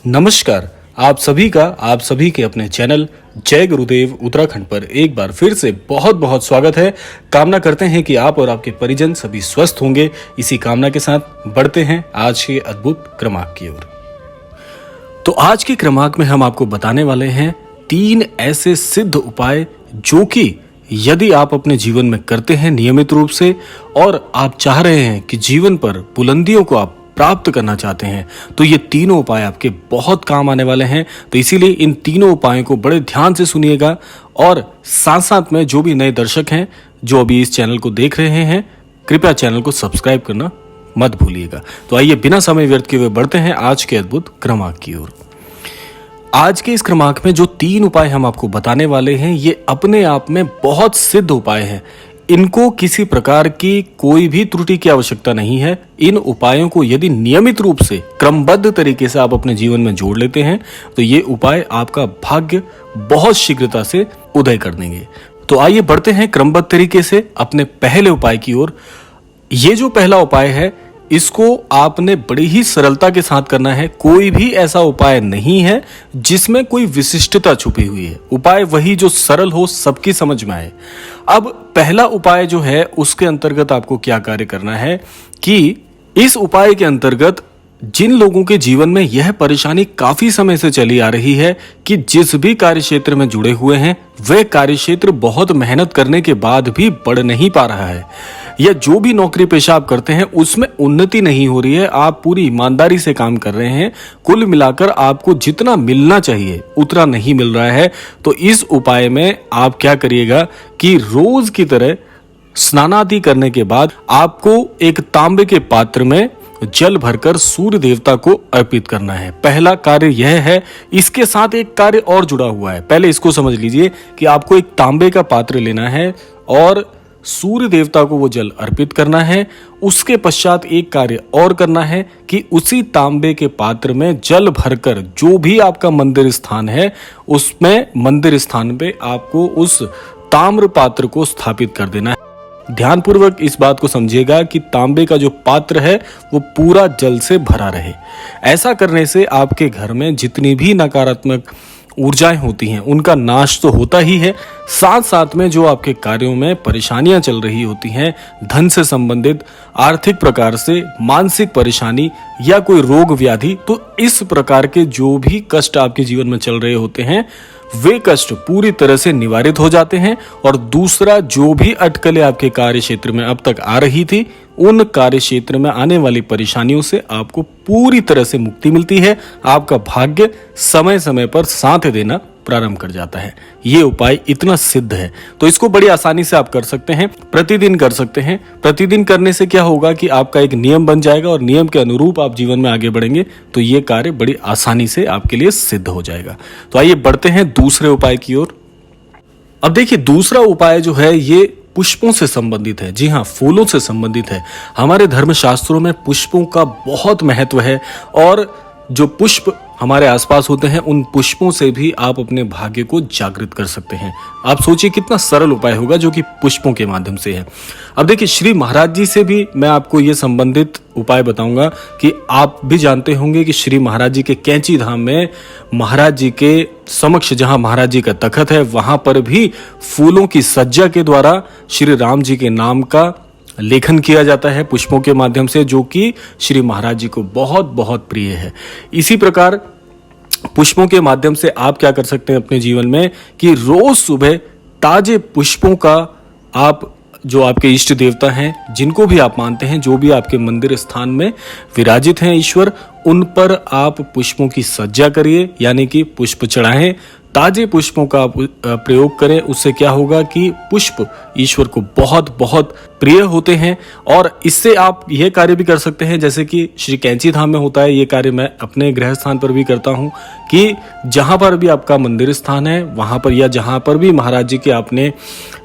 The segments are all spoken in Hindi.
नमस्कार। आप सभी के अपने चैनल जय गुरुदेव उत्तराखंड पर एक बार फिर से बहुत बहुत स्वागत है। कामना करते हैं कि आप और आपके परिजन सभी स्वस्थ होंगे। इसी कामना के साथ बढ़ते हैं आज के अद्भुत क्रमांक की ओर। तो आज के क्रमांक में हम आपको बताने वाले हैं 3 ऐसे सिद्ध उपाय जो कि यदि आप अपने जीवन में करते हैं नियमित रूप से और आप चाह रहे हैं कि जीवन पर बुलंदियों को आप प्राप्त करना चाहते हैं, तो ये तीनों उपाय आपके बहुत काम आने वाले हैं। तो इसीलिए इन तीनों उपायों को बड़े ध्यान से सुनिएगा और साथ साथ में जो भी नए दर्शक हैं जो अभी इस चैनल को देख रहे हैं, कृपया चैनल को सब्सक्राइब करना मत भूलिएगा। तो आइए बिना समय व्यर्थ किए हुए बढ़ते हैं आज के अद्भुत क्रमांक की ओर। आज के इस क्रमांक में जो 3 उपाय हम आपको बताने वाले हैं, ये अपने आप में बहुत सिद्ध उपाय हैं। इनको किसी प्रकार की कोई भी त्रुटि की आवश्यकता नहीं है। इन उपायों को यदि नियमित रूप से क्रमबद्ध तरीके से आप अपने जीवन में जोड़ लेते हैं तो ये उपाय आपका भाग्य बहुत शीघ्रता से उदय कर देंगे। तो आइए बढ़ते हैं क्रमबद्ध तरीके से अपने पहले उपाय की ओर। ये जो पहला उपाय है, इसको आपने बड़ी ही सरलता के साथ करना है। कोई भी ऐसा उपाय नहीं है जिसमें कोई विशिष्टता छुपी हुई है। उपाय वही जो सरल हो, सबकी समझ में आए। अब पहला उपाय जो है उसके अंतर्गत आपको क्या कार्य करना है कि इस उपाय के अंतर्गत जिन लोगों के जीवन में यह परेशानी काफी समय से चली आ रही है कि जिस भी कार्य क्षेत्र में जुड़े हुए हैं वह कार्य क्षेत्र बहुत मेहनत करने के बाद भी बढ़ नहीं पा रहा है, या जो भी नौकरी पेशा आप करते हैं उसमें उन्नति नहीं हो रही है, आप पूरी ईमानदारी से काम कर रहे हैं, कुल मिलाकर आपको जितना मिलना चाहिए उतना नहीं मिल रहा है, तो इस उपाय में आप क्या करिएगा कि रोज की तरह स्नानादि करने के बाद आपको एक तांबे के पात्र में जल भरकर सूर्य देवता को अर्पित करना है। पहला कार्य यह है। इसके साथ एक कार्य और जुड़ा हुआ है, पहले इसको समझ लीजिए कि आपको एक तांबे का पात्र लेना है और सूर्य देवता को वो जल अर्पित करना है। उसके पश्चात एक कार्य और करना है कि उसी तांबे के पात्र में जल भरकर जो भी आपका मंदिर स्थान है उसमें मंदिर स्थान पे आपको उस ताम्र पात्र को स्थापित कर देना है। ध्यानपूर्वक इस बात को समझिएगा कि तांबे का जो पात्र है वो पूरा जल से भरा रहे। ऐसा करने से आपके घर में जितनी भी नकारात्मक ऊर्जाएं होती हैं उनका नाश तो होता ही है, साथ साथ में जो आपके कार्यों में परेशानियां चल रही होती हैं, धन से संबंधित, आर्थिक प्रकार से, मानसिक परेशानी या कोई रोग व्याधि, तो इस प्रकार के जो भी कष्ट आपके जीवन में चल रहे होते हैं वे कष्ट पूरी तरह से निवारित हो जाते हैं। और दूसरा, जो भी अटकलें आपके कार्य क्षेत्र में अब तक आ रही थी उन कार्य क्षेत्र में आने वाली परेशानियों से आपको पूरी तरह से मुक्ति मिलती है। आपका भाग्य समय समय पर साथ देना प्रारंभ कर जाता है। ये उपाय इतना सिद्ध है तो इसको बड़ी आसानी से आप कर सकते हैं, प्रतिदिन कर सकते हैं। प्रतिदिन करने से क्या होगा कि आपका एक नियम बन जाएगा और नियम के अनुरूप आप जीवन में आगे बढ़ेंगे तो ये कार्य बड़ी आसानी से आपके लिए सिद्ध हो जाएगा। तो आइए बढ़ते हैं दूसरे उपाय की ओर। अब देखिए, दूसरा उपाय जो है ये पुष्पों से संबंधित है। जी हाँ, फूलों से संबंधित है। हमारे धर्म शास्त्रों में पुष्पों का बहुत महत्व है और जो पुष्प हमारे आसपास होते हैं उन पुष्पों से भी आप अपने भाग्य को जागृत कर सकते हैं। आप सोचिए कितना सरल उपाय होगा जो कि पुष्पों के माध्यम से है। अब देखिए, श्री महाराज जी से भी मैं आपको ये संबंधित उपाय बताऊंगा कि आप भी जानते होंगे कि श्री महाराज जी के कैंची धाम में महाराज जी के समक्ष जहां महाराज जी का तखत है वहां पर भी फूलों की सज्जा के द्वारा श्री राम जी के नाम का लेखन किया जाता है पुष्पों के माध्यम से, जो कि श्री महाराज जी को बहुत बहुत प्रिय है। इसी प्रकार पुष्पों के माध्यम से आप क्या कर सकते हैं अपने जीवन में कि रोज सुबह ताजे पुष्पों का आप जो आपके इष्ट देवता हैं, जिनको भी आप मानते हैं, जो भी आपके मंदिर स्थान में विराजित हैं ईश्वर, उन पर आप पुष्पों की सज्जा करिए, यानी कि पुष्प चढ़ाएं। ताजे पुष्पों का प्रयोग करें। उससे क्या होगा कि पुष्प ईश्वर को बहुत बहुत प्रिय होते हैं। और इससे आप यह कार्य भी कर सकते हैं जैसे कि श्री कैंची धाम में होता है। ये कार्य मैं अपने गृह स्थान पर भी करता हूँ कि जहां पर भी आपका मंदिर स्थान है वहां पर, या जहां पर भी महाराज जी के आपने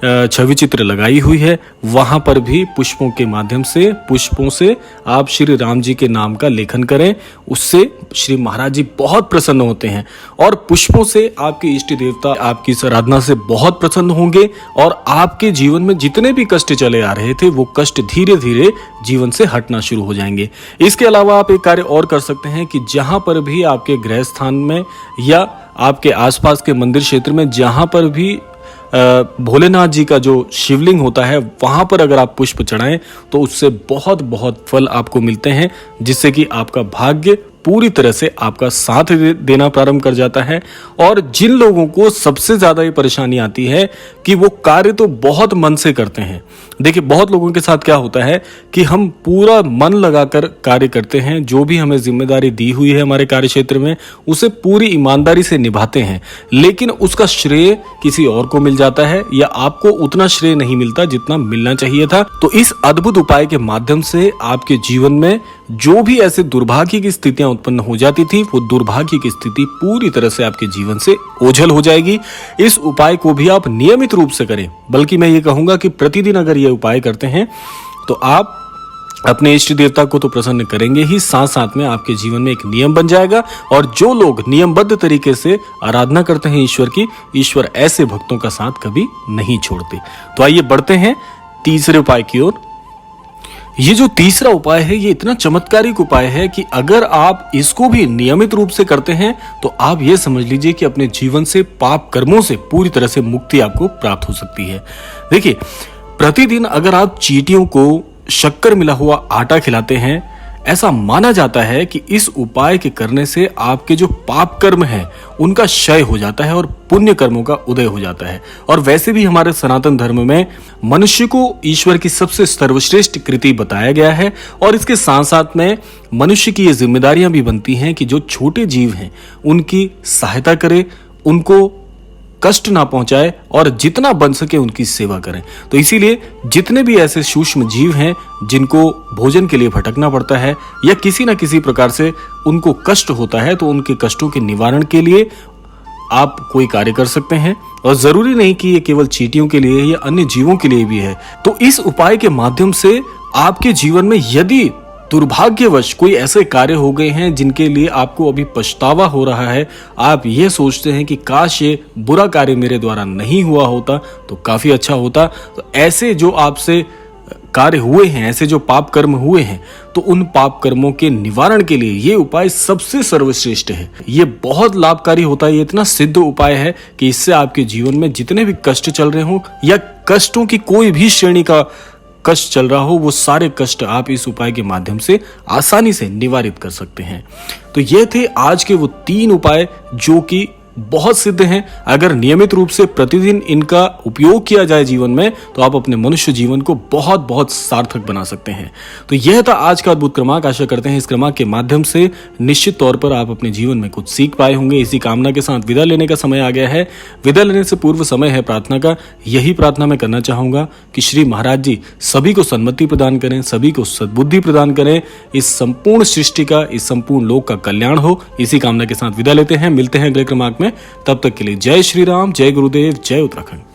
छवि चित्र लगाई हुई है, वहां पर भी पुष्पों के माध्यम से, पुष्पों से आप श्री राम जी के नाम का लेखन करें। उससे श्री महाराज जी बहुत प्रसन्न होते हैं और पुष्पों से आपके इष्ट देवता आपकी इस आराधना से बहुत प्रसन्न होंगे और आपके जीवन में जितने भी कष्ट चले आ रहे थे वो कष्ट धीरे धीरे जीवन से हटना शुरू हो जाएंगे। इसके अलावा आप एक कार्य और कर सकते हैं कि जहां पर भी आपके गृह स्थान में या आपके आसपास के मंदिर क्षेत्र में जहां पर भी भोलेनाथ जी का जो शिवलिंग होता है वहां पर अगर आप पुष्प चढ़ाएं तो उससे बहुत बहुत फल आपको मिलते हैं, जिससे कि आपका भाग्य पूरी तरह से आपका साथ देना प्रारंभ कर जाता है। और जिन लोगों को सबसे ज्यादा ये परेशानी आती है कि वो कार्य तो बहुत मन से करते हैं, देखिए बहुत लोगों के साथ क्या होता है कि हम पूरा मन लगाकर कार्य करते हैं, जो भी हमें जिम्मेदारी दी हुई है हमारे कार्य क्षेत्र में उसे पूरी ईमानदारी से निभाते हैं, लेकिन उसका श्रेय किसी और को मिल जाता है या आपको उतना श्रेय नहीं मिलता जितना मिलना चाहिए था। तो इस अद्भुत उपाय के माध्यम से आपके जीवन में जो भी ऐसे दुर्भाग्य की स्थितियां उत्पन्न हो जाती थी वो दुर्भाग्य की स्थिति पूरी तरह से आपके जीवन से ओझल हो जाएगी। इस उपाय को भी आप नियमित रूप से करें, बल्कि मैं ये कहूंगा कि प्रतिदिन अगर ये उपाय करते हैं तो आप अपने इष्ट देवता को तो प्रसन्न करेंगे ही, साथ साथ में आपके जीवन में एक नियम बन जाएगा। और जो लोग नियमबद्ध तरीके से आराधना करते हैं ईश्वर की, ईश्वर ऐसे भक्तों का साथ कभी नहीं छोड़ते। तो आइए बढ़ते हैं तीसरे उपाय की ओर। ये जो तीसरा उपाय है ये इतना चमत्कारिक उपाय है कि अगर आप इसको भी नियमित रूप से करते हैं तो आप ये समझ लीजिए कि अपने जीवन से पाप कर्मों से पूरी तरह से मुक्ति आपको प्राप्त हो सकती है। देखिए प्रतिदिन अगर आप चींटियों को शक्कर मिला हुआ आटा खिलाते हैं, ऐसा माना जाता है कि इस उपाय के करने से आपके जो पाप कर्म है उनका क्षय हो जाता है और पुण्य कर्मों का उदय हो जाता है। और वैसे भी हमारे सनातन धर्म में मनुष्य को ईश्वर की सबसे सर्वश्रेष्ठ कृति बताया गया है और इसके साथ साथ में मनुष्य की ये जिम्मेदारियां भी बनती हैं कि जो छोटे जीव हैं उनकी सहायता करे, उनको कष्ट ना पहुंचाए और जितना बन सके उनकी सेवा करें। तो इसीलिए जितने भी ऐसे सूक्ष्म जीव हैं जिनको भोजन के लिए भटकना पड़ता है या किसी न किसी प्रकार से उनको कष्ट होता है, तो उनके कष्टों के निवारण के लिए आप कोई कार्य कर सकते हैं। और जरूरी नहीं कि ये केवल चींटियों के लिए या अन्य जीवों के लिए भी है। तो इस उपाय के माध्यम से आपके जीवन में यदि दुर्भाग्यवश कोई ऐसे कार्य हो गए हैं जिनके लिए आपको अभी पछतावा हो रहा है, आप ये सोचते हैं कि काश ये बुरा कार्य मेरे द्वारा नहीं हुआ होता तो काफी अच्छा होता, तो ऐसे जो आपसे कार्य हुए हैं, ऐसे जो पाप कर्म हुए हैं, तो उन पाप कर्मों के निवारण के लिए ये उपाय सबसे सर्वश्रेष्ठ है। ये बहुत लाभकारी होता है, ये इतना सिद्ध उपाय है कि इससे आपके जीवन में जितने भी कष्ट चल रहे हो या कष्टों की कोई भी श्रेणी का कष्ट चल रहा हो, वो सारे कष्ट आप इस उपाय के माध्यम से आसानी से निवारित कर सकते हैं। तो ये थे आज के वो 3 उपाय जो कि बहुत सिद्ध हैं। अगर नियमित रूप से प्रतिदिन इनका उपयोग किया जाए जीवन में तो आप अपने मनुष्य जीवन को बहुत बहुत सार्थक बना सकते हैं। तो यह था आज का अद्भुत क्रमांक। आशा करते हैं इस क्रमांक के माध्यम से निश्चित तौर पर आप अपने जीवन में कुछ सीख पाए होंगे। इसी कामना के साथ विदा लेने का समय आ गया है। विदा लेने से पूर्व समय है प्रार्थना का। यही प्रार्थना मैं करना चाहूंगा कि श्री महाराज जी सभी को सन्मति प्रदान करें, सभी को सद्बुद्धि प्रदान करें, इस संपूर्ण सृष्टि का, इस संपूर्ण लोक का कल्याण हो। इसी कामना के साथ विदा लेते हैं। मिलते हैं अगले क्रमांक में। तब तक के लिए जय श्री राम, जय गुरुदेव, जय उत्तराखंड।